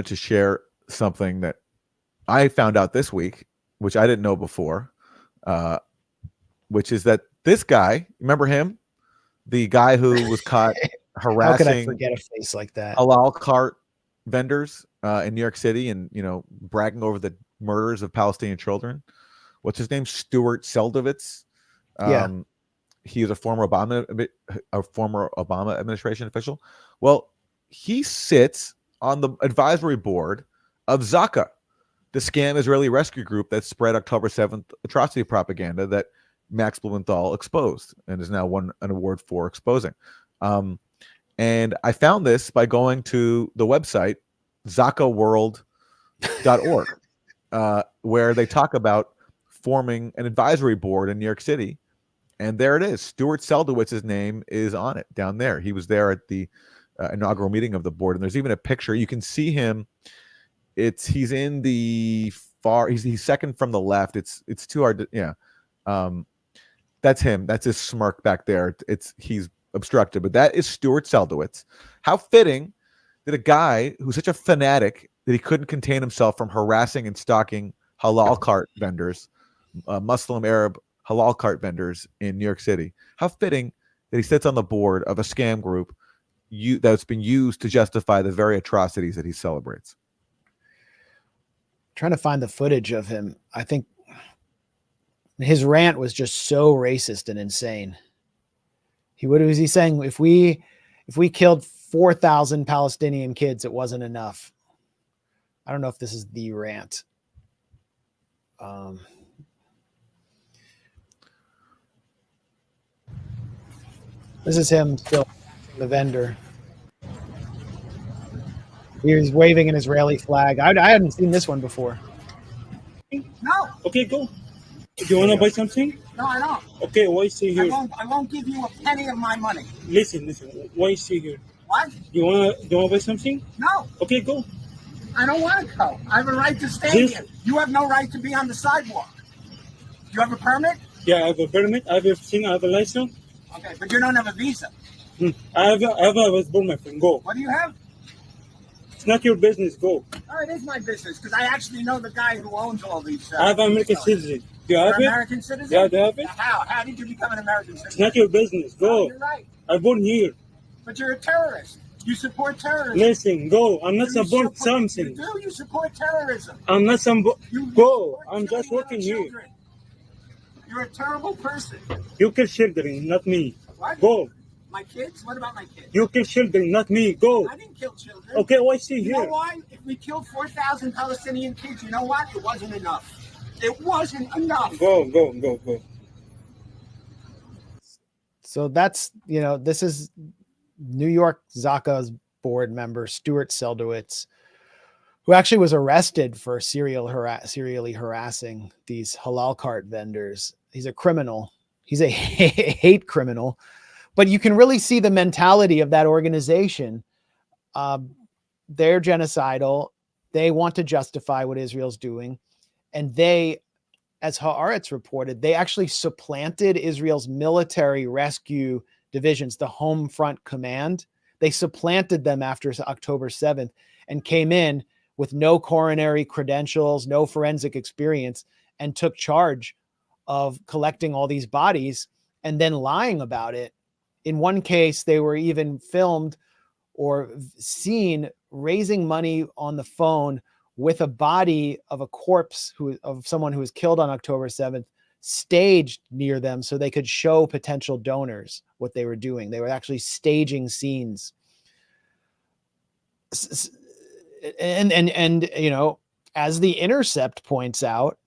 wanted to share something that I found out this week, which I didn't know before, which is that this guy, remember him? The guy who was caught harassing How could I forget a face like that? halal cart vendors in New York City and, bragging over the murders of Palestinian children. What's his name? Stuart Seldowitz. Yeah. He is a former Obama administration official. Well, he sits on the advisory board of ZAKA, the scam Israeli rescue group that spread October 7th atrocity propaganda that Max Blumenthal exposed and has now won an award for exposing. And I found this by going to the website zakaworld.org, where they talk about forming an advisory board in New York City. And there it is. Stuart Seldowitz's name is on it down there. He was there at the inaugural meeting of the board. And there's even a picture. You can see him. He's in the far, he's second from the left. It's too hard to, yeah. That's him. That's his smirk back there. He's obstructed, but that is Stuart Seldowitz. How fitting that a guy who's such a fanatic that he couldn't contain himself from harassing and stalking halal cart vendors, Muslim Arab halal cart vendors in New York City. How fitting that he sits on the board of a scam group that's been used to justify the very atrocities that he celebrates. Trying to find the footage of him. I think his rant was just so racist and insane. What was he saying? If we killed 4,000 Palestinian kids, it wasn't enough. I don't know if this is the rant. This is him still, the vendor. He was waving an Israeli flag. I hadn't seen this one before. No. Okay, go. Do you want to buy something? No, I don't. Okay, why stay here? I won't give you a penny of my money. Listen. Why stay here? What? Do you want to buy something? No. Okay, go. I don't want to go. I have a right to stay here. You have no right to be on the sidewalk. You have a permit? Yeah, I have a permit. I have everything. I have a license. Okay, but you don't have a visa. I have a passport, my friend. Go. What do you have? It's not your business. Go. Oh, it is my business because I actually know the guy who owns all these. I have an American citizen. Do you have it? American citizen? Yeah, do you have it? How did you become an American citizen? It's not your business. Go. Oh, you're right. I'm born here. But you're a terrorist. You support terrorism. Listen, go. I'm not support something. You support terrorism. I'm not some. Go. I'm just working here. You're a terrible person. You kill children, not me. What? Go. My kids? What about my kids? You kill children, not me. Go. I didn't kill children. Okay, why stay here? You know why? If we killed 4,000 Palestinian kids, you know what? It wasn't enough. It wasn't enough. Go. So that's, this is New York ZAKA's board member, Stuart Seldowitz, who actually was arrested for serially harassing these halal cart vendors. He's a criminal. He's a hate criminal. But you can really see the mentality of that organization. They're genocidal. They want to justify what Israel's doing. And they, as Haaretz reported, they actually supplanted Israel's military rescue divisions, the Home Front Command. They supplanted them after October 7th and came in with no coronary credentials, no forensic experience, and took charge of collecting all these bodies and then lying about it. In one case, they were even filmed or seen raising money on the phone with a body of a corpse of someone who was killed on October 7th staged near them so they could show potential donors what they were doing. They were actually staging scenes. And as The Intercept points out,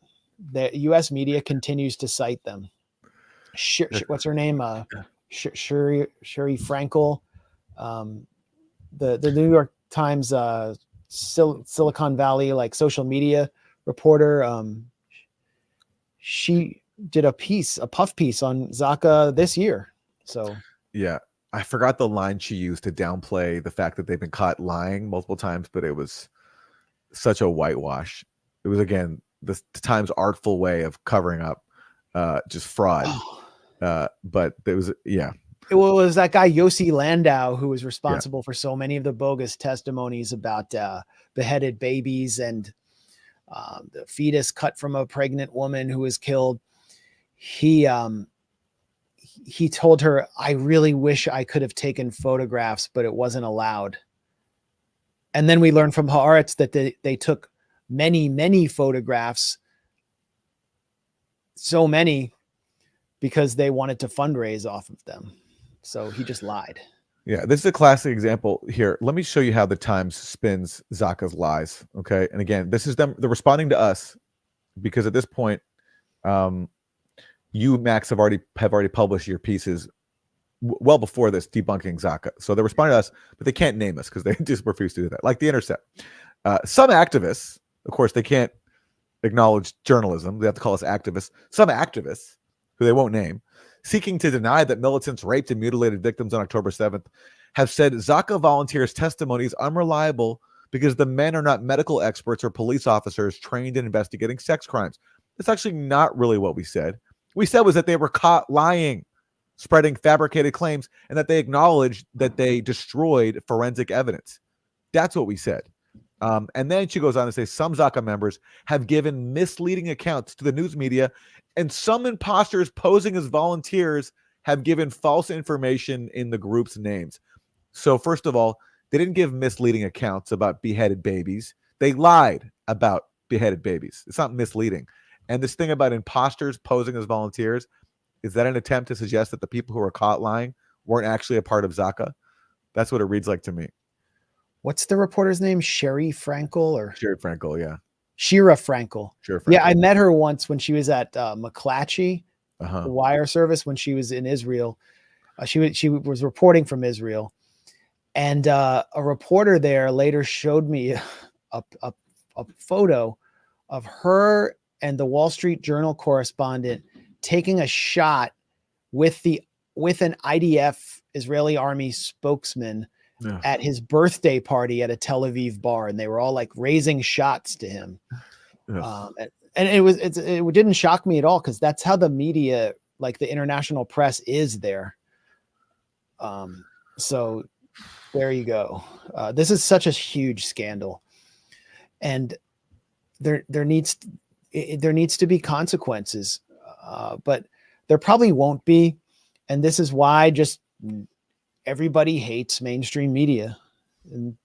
the U.S. media continues to cite them. What's her name? Shuri Frankel, the New York Times Silicon Valley social media reporter. She did a puff piece on ZAKA this year. So yeah, I forgot the line she used to downplay the fact that they've been caught lying multiple times, but it was such a whitewash. It was, again, the Times' artful way of covering up just fraud. But it was, yeah. It was that guy Yossi Landau who was responsible for so many of the bogus testimonies about beheaded babies and the fetus cut from a pregnant woman who was killed. He told her, "I really wish I could have taken photographs, but it wasn't allowed." And then we learned from Haaretz that they took many photographs, so many, because they wanted to fundraise off of them. So he just lied. Yeah, this is a classic example here. Let me show you how the Times spins ZAKA's lies. Okay, and again, this is them. They're responding to us because at this point, you, Max, have already published your pieces well before this debunking ZAKA. So they're responding to us, but they can't name us because they just refuse to do that. Like The Intercept, some activists, of course, they can't acknowledge journalism. They have to call us activists. Some activists, who they won't name, seeking to deny that militants raped and mutilated victims on October 7th, have said ZAKA volunteers' testimony is unreliable because the men are not medical experts or police officers trained in investigating sex crimes. That's actually not really what we said. We said was that they were caught lying, spreading fabricated claims, and that they acknowledged that they destroyed forensic evidence. That's what we said. And then she goes on to say some ZAKA members have given misleading accounts to the news media, and some imposters posing as volunteers have given false information in the group's names. So first of all, they didn't give misleading accounts about beheaded babies. They lied about beheaded babies. It's not misleading. And this thing about imposters posing as volunteers, is that an attempt to suggest that the people who were caught lying weren't actually a part of ZAKA? That's what it reads like to me. What's the reporter's name? Sherry Frankel or Sherry Frankel, yeah. Shira Frankel. Shira Frankel. Yeah, I met her once when she was at McClatchy, Uh-huh. the wire service, when she was in Israel. She was reporting from Israel. And a reporter there later showed me a photo of her and the Wall Street Journal correspondent taking a shot with an IDF, Israeli army spokesman, at his birthday party at a Tel Aviv bar, and they were all like raising shots to him. And it didn't shock me at all, because that's how the media, like the international press, is there. So there you go. This is such a huge scandal, and there needs to be consequences, but there probably won't be. And this is why just everybody hates mainstream media. And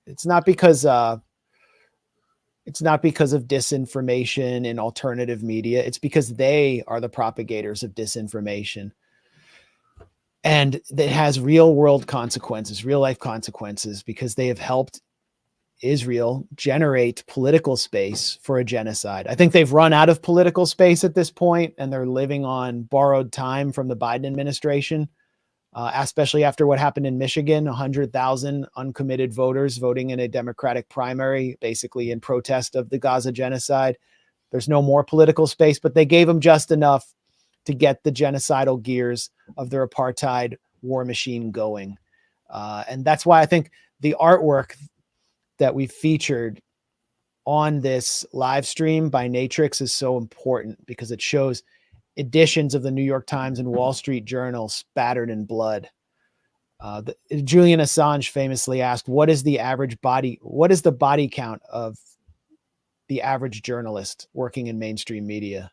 it's not because of disinformation in alternative media. It's because they are the propagators of disinformation. And it has real world consequences, real life consequences, because they have helped Israel generate political space for a genocide. I think they've run out of political space at this point, and they're living on borrowed time from the Biden administration, especially after what happened in Michigan, 100,000 uncommitted voters voting in a Democratic primary, basically in protest of the Gaza genocide. There's no more political space, but they gave them just enough to get the genocidal gears of their apartheid war machine going. And that's why I think the artwork that we featured on this live stream by Natrix is so important, because it shows editions of the New York Times and Wall Street Journal spattered in blood. Julian Assange famously asked, what is the body count of the average journalist working in mainstream media?